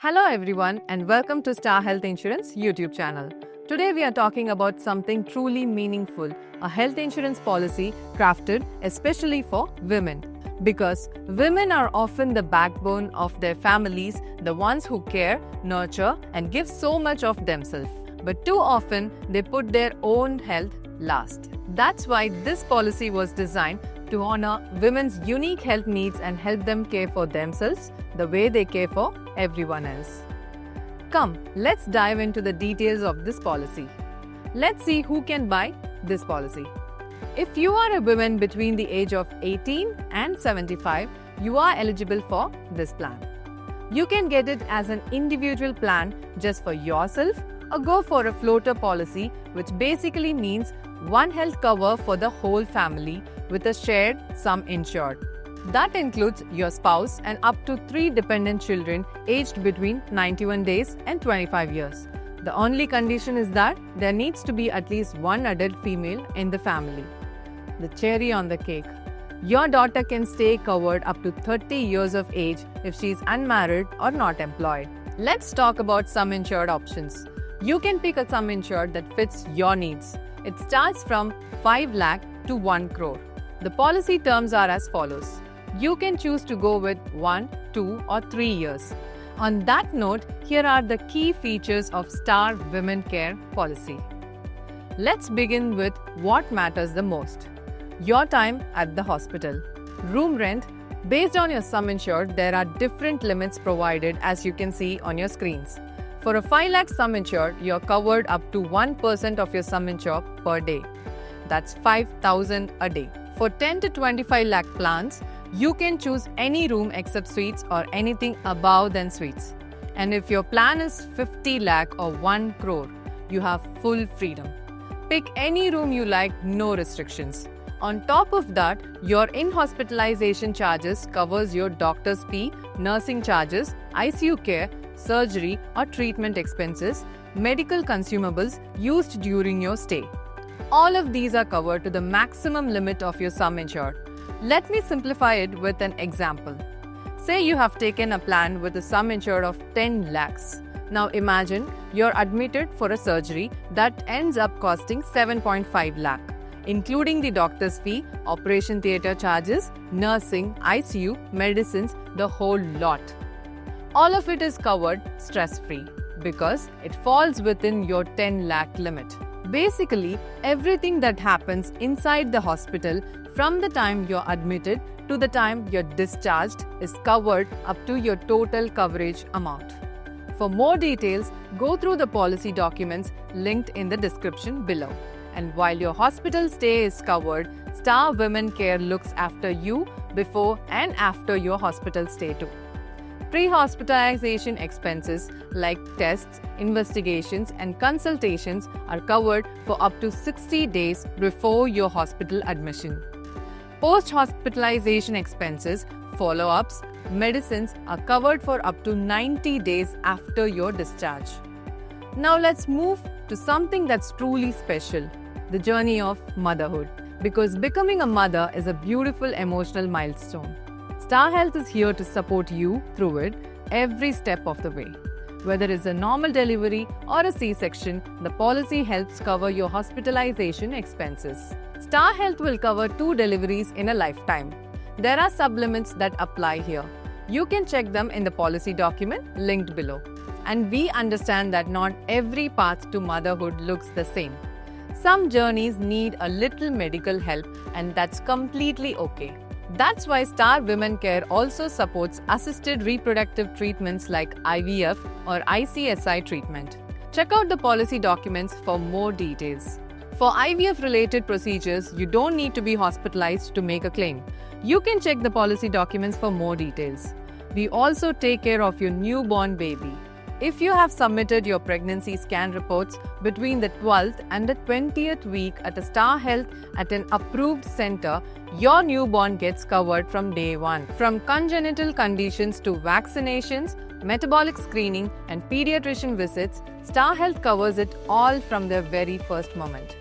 Hello everyone and welcome to Star Health Insurance YouTube channel. Today we are talking about something truly meaningful, a health insurance policy crafted especially for women. Because women are often the backbone of their families, the ones who care, nurture and give so much of themselves. But too often they put their own health last. That's why this policy was designed to honor women's unique health needs and help them care for themselves the way they care for everyone else. Come, let's dive into the details of this policy. Let's see who can buy this policy. If you are a woman between the age of 18 and 75, you are eligible for this plan. You can get it as an individual plan just for yourself or go for a floater policy, which basically means one health cover for the whole family with a shared sum insured. That includes your spouse and up to 3 dependent children aged between 91 days and 25 years. The only condition is that there needs to be at least one adult female in the family. The cherry on the cake. Your daughter can stay covered up to 30 years of age if she is unmarried or not employed. Let's talk about sum insured options. You can pick a sum insured that fits your needs. It starts from 5 lakh to 1 crore. The policy terms are as follows. You can choose to go with 1, 2 or 3 years. On that note, here are the key features of Star Women Care policy. Let's begin with what matters the most. Your time at the hospital. Room rent. Based on your sum insured, there are different limits provided as you can see on your screens. For a 5 lakh sum insured, you're covered up to 1% of your sum insured per day. That's 5,000 a day. For 10 to 25 lakh plans, you can choose any room except suites or anything above than suites. And if your plan is 50 lakh or 1 crore, you have full freedom. Pick any room you like, no restrictions. On top of that, your in-hospitalization charges covers your doctor's fee, nursing charges, ICU care, surgery or treatment expenses, medical consumables used during your stay. All of these are covered to the maximum limit of your sum insured. Let me simplify it with an example. Say you have taken a plan with a sum insured of 10 lakhs. Now imagine you're admitted for a surgery that ends up costing 7.5 lakh, including the doctor's fee, operation theatre charges, nursing, ICU, medicines, the whole lot. All of it is covered stress-free because it falls within your 10 lakh limit. Basically, everything that happens inside the hospital from the time you're admitted to the time you're discharged is covered up to your total coverage amount. For more details, go through the policy documents linked in the description below. And while your hospital stay is covered, Star Women Care looks after you before and after your hospital stay too. Pre-hospitalization expenses like tests, investigations and consultations are covered for up to 60 days before your hospital admission. Post-hospitalization expenses, follow-ups, medicines are covered for up to 90 days after your discharge. Now let's move to something that's truly special, the journey of motherhood. Because becoming a mother is a beautiful emotional milestone. Star Health is here to support you through it every step of the way. Whether it's a normal delivery or a C-section, the policy helps cover your hospitalization expenses. Star Health will cover 2 deliveries in a lifetime. There are sublimits that apply here. You can check them in the policy document linked below. And we understand that not every path to motherhood looks the same. Some journeys need a little medical help, and that's completely okay. That's why Star Women Care also supports assisted reproductive treatments like IVF or ICSI treatment. Check out the policy documents for more details. For IVF-related procedures, you don't need to be hospitalized to make a claim. You can check the policy documents for more details. We also take care of your newborn baby. If you have submitted your pregnancy scan reports between the 12th and the 20th week at a Star Health at an approved center, your newborn gets covered from day 1. From congenital conditions to vaccinations, metabolic screening and pediatrician visits, Star Health covers it all from their very first moment.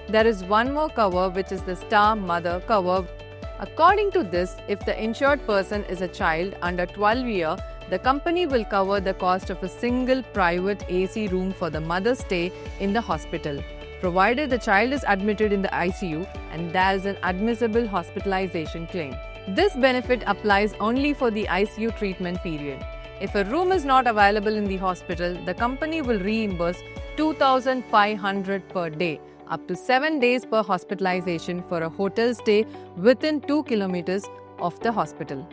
There is one more cover, which is the Star Mother cover. According to this, if the insured person is a child under 12 years, the company will cover the cost of a single private AC room for the mother's stay in the hospital, provided the child is admitted in the ICU and there is an admissible hospitalization claim. This benefit applies only for the ICU treatment period. If a room is not available in the hospital, the company will reimburse 2,500 per day, up to 7 days per hospitalization for a hotel stay within 2 kilometers of the hospital.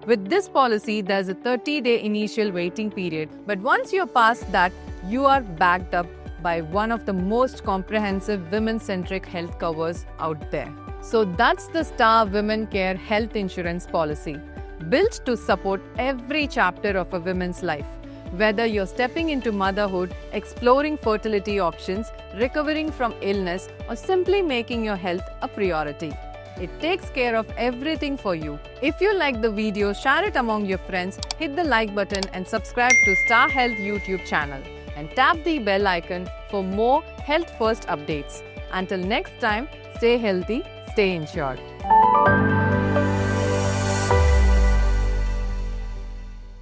With this policy, there's a 30-day initial waiting period, but once you're past that, you are backed up by one of the most comprehensive women-centric health covers out there. So that's the Star Women Care Health Insurance Policy, built to support every chapter of a woman's life. Whether you're stepping into motherhood, exploring fertility options, recovering from illness, or simply making your health a priority, it takes care of everything for you. If you like the video, share it among your friends, hit the like button and subscribe to Star Health YouTube channel and tap the bell icon for more health first updates. Until next time, stay healthy, stay insured.